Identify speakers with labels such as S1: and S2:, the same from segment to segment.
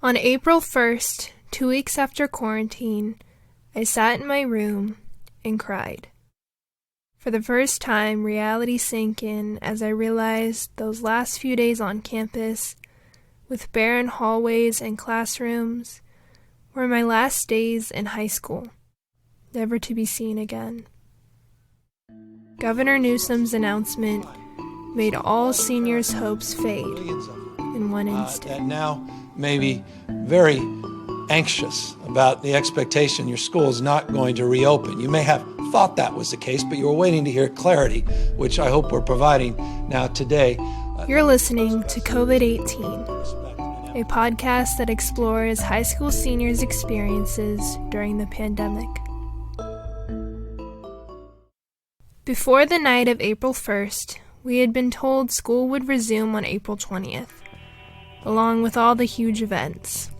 S1: On April 1st, 2 weeks after quarantine, I sat in my room and cried. For the first time, reality sank in as I realized those last few days on campus, with barren hallways and classrooms, were my last days in high school, never to be seen again. Governor Newsom's announcement made all seniors' hopes fade in one instant.
S2: And now maybe very anxious about the expectation your school is not going to reopen. You may have thought that was the case, but you were waiting to hear clarity, which I hope we're providing now today.
S1: You're listening to COVID-18, a podcast that explores high school seniors' experiences during the pandemic. Before the night of April 1st, we had been told school would resume on April 20th, along with all the huge events: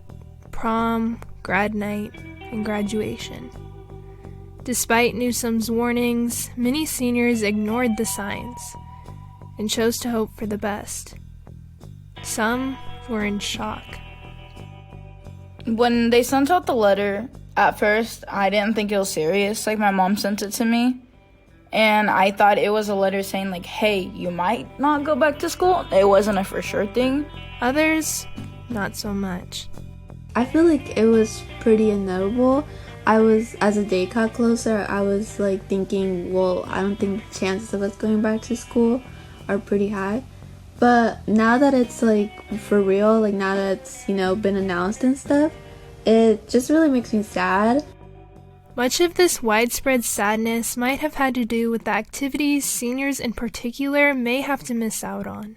S1: prom, grad night, and graduation. Despite Newsom's warnings, many seniors ignored the signs and chose to hope for the best. Some were in shock.
S3: When they sent out the letter, at first, I didn't think it was serious. My mom sent it to me, and I thought it was a letter saying, hey, you might not go back to school. It wasn't a for sure thing.
S1: Others, not so much.
S4: I feel like it was pretty inevitable. As the day got closer, I was thinking, well, I don't think the chances of us going back to school are pretty high. But now that it's for real, now that it's, been announced and stuff, it just really makes me sad.
S1: Much of this widespread sadness might have had to do with the activities seniors in particular may have to miss out on.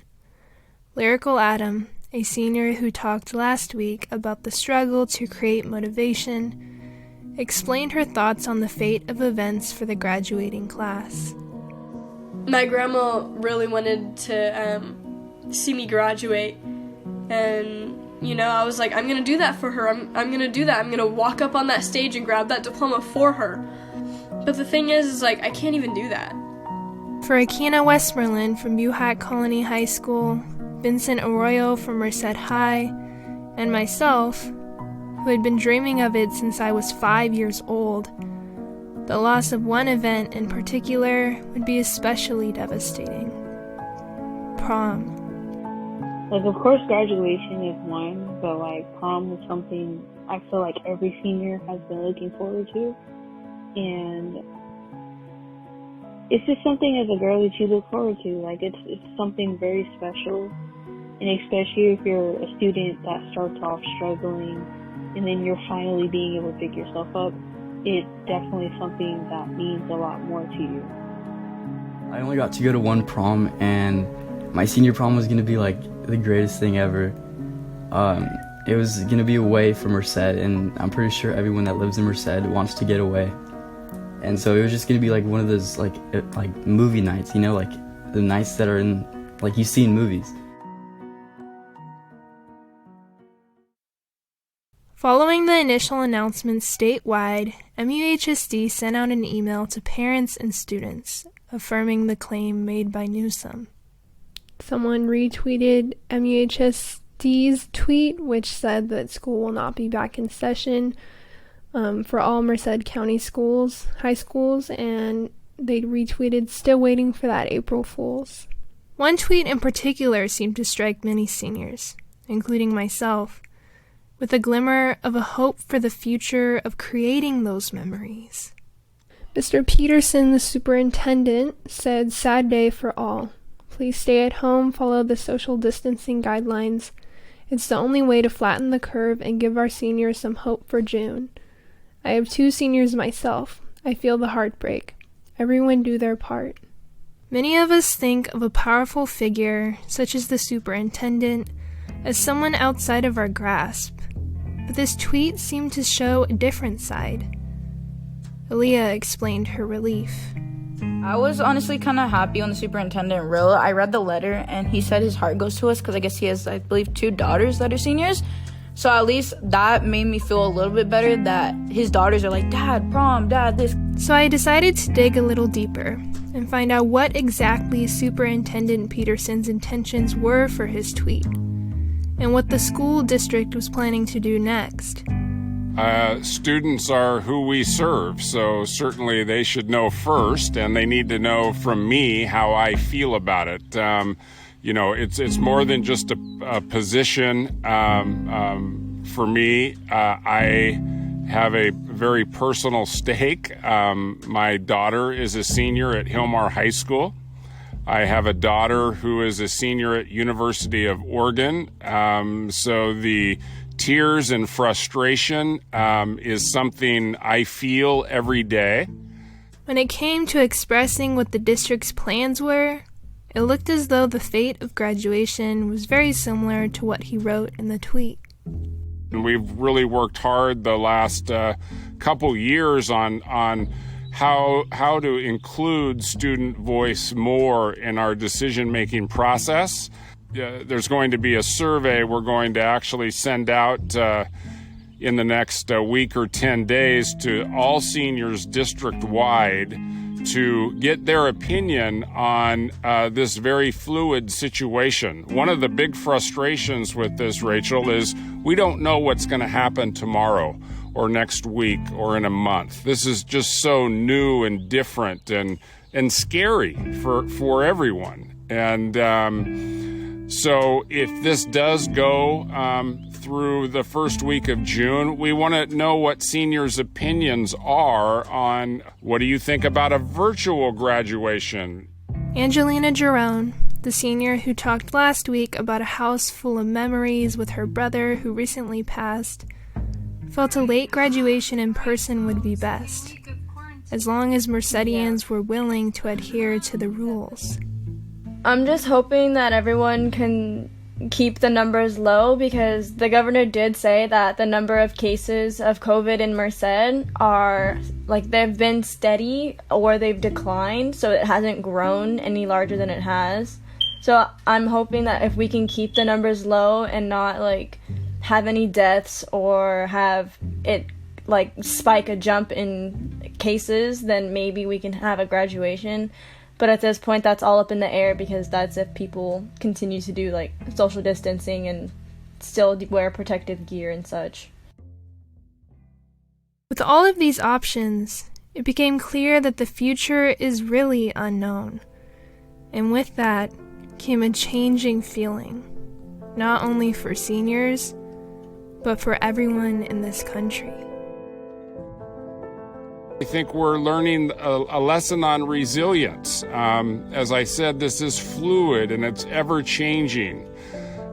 S1: Lyrical Adam, a senior who talked last week about the struggle to create motivation, explained her thoughts on the fate of events for the graduating class.
S5: My grandma really wanted to see me graduate, and I was like, I'm gonna do that for her. I'm gonna do that. I'm gonna walk up on that stage and grab that diploma for her. But the thing is I can't even do that.
S1: For Akina Westmoreland from Buhat Colony High School, Vincent Arroyo from Merced High, and myself, who had been dreaming of it since I was 5 years old, the loss of one event in particular would be especially devastating. Prom.
S6: Of course, graduation is one, but prom is something I feel like every senior has been looking forward to. And it's just something as a girl that you look forward to. It's something very special. And especially if you're a student that starts off struggling and then you're finally being able to pick yourself up, it's definitely something that means a lot more to you.
S7: I only got to go to one prom, and my senior prom was going to be the greatest thing ever. It was going to be away from Merced, and I'm pretty sure everyone that lives in Merced wants to get away. And so it was just going to be one of those movie nights, the nights that are in you see in movies.
S1: Following the initial announcement statewide, MUHSD sent out an email to parents and students affirming the claim made by Newsom. Someone retweeted MUHSD's tweet, which said that school will not be back in session for all Merced County schools, high schools, and they retweeted, "Still waiting for that April Fools." One tweet in particular seemed to strike many seniors, including myself, with a glimmer of a hope for the future of creating those memories. Mr. Peterson, the superintendent, said, "Sad day for all. Please stay at home, follow the social distancing guidelines. It's the only way to flatten the curve and give our seniors some hope for June. I have 2 seniors myself. I feel the heartbreak. Everyone do their part." Many of us think of a powerful figure, such as the superintendent, as someone outside of our grasp. But this tweet seemed to show a different side. Aaliyah explained her relief.
S3: I was honestly kind of happy when the superintendent wrote. I read the letter, and he said his heart goes to us because I guess he has, 2 daughters that are seniors. So at least that made me feel a little bit better that his daughters are Dad, prom, Dad, this.
S1: So I decided to dig a little deeper and find out what exactly Superintendent Peterson's intentions were for his tweet. and what the school district was planning to do next.
S8: Students are who we serve, so certainly they should know first, and they need to know from me how I feel about it. It's more than just a position. For me, I have a very personal stake. My daughter is a senior at Hillmar High School. I have a daughter who is a senior at University of Oregon. So the tears and frustration is something I feel every day.
S1: When it came to expressing what the district's plans were, it looked as though the fate of graduation was very similar to what he wrote in the tweet.
S8: And we've really worked hard the last couple years on how to include student voice more in our decision-making process. There's going to be a survey we're going to actually send out in the next week or 10 days to all seniors district-wide to get their opinion on this very fluid situation. One of the big frustrations with this, Rachel, is we don't know what's going to happen tomorrow or next week or in a month. This is just so new and different and scary for everyone. And so if this does go through the first week of June, we want to know what seniors' opinions are on what do you think about a virtual graduation.
S1: Angelina Jerome, the senior who talked last week about a house full of memories with her brother who recently passed, felt a late graduation in person would be best, as long as Mercedians were willing to adhere to the rules.
S9: I'm just hoping that everyone can keep the numbers low, because the governor did say that the number of cases of COVID in Merced are, they've been steady or they've declined, so it hasn't grown any larger than it has. So I'm hoping that if we can keep the numbers low and not, have any deaths or have it, spike a jump in cases, then maybe we can have a graduation. But at this point, that's all up in the air, because that's if people continue to do, social distancing and still wear protective gear and such.
S1: With all of these options, it became clear that the future is really unknown. And with that came a changing feeling, not only for seniors, but for everyone in this country.
S8: I think we're learning a lesson on resilience. As I said, this is fluid and it's ever-changing.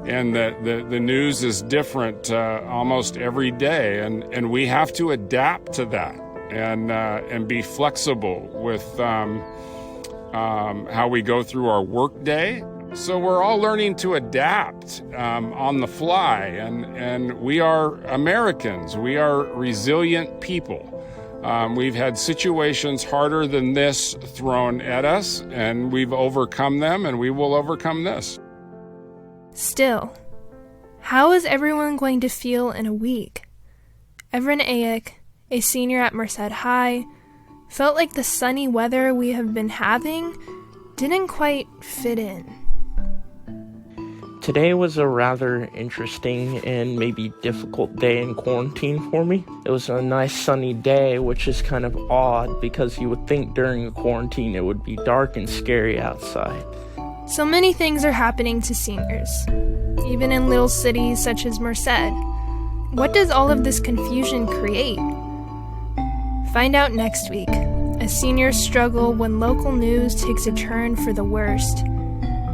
S8: And the news is different almost every day. And we have to adapt to that and be flexible with how we go through our work day. So we're all learning to adapt on the fly. And we are Americans. We are resilient people. We've had situations harder than this thrown at us, and we've overcome them, and we will overcome this.
S1: Still, how is everyone going to feel in a week? Evren Ayek, a senior at Merced High, felt like the sunny weather we have been having didn't quite fit in.
S10: Today was a rather interesting and maybe difficult day in quarantine for me. It was a nice sunny day, which is kind of odd because you would think during a quarantine it would be dark and scary outside.
S1: So many things are happening to seniors, even in little cities such as Merced. What does all of this confusion create? Find out next week, as seniors struggle when local news takes a turn for the worst,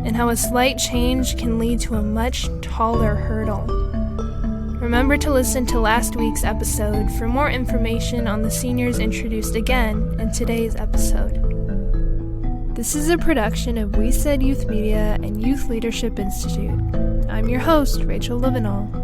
S1: and how a slight change can lead to a much taller hurdle. Remember to listen to last week's episode for more information on the seniors introduced again in today's episode. This is a production of We Said Youth Media and Youth Leadership Institute. I'm your host, Rachel Livenall.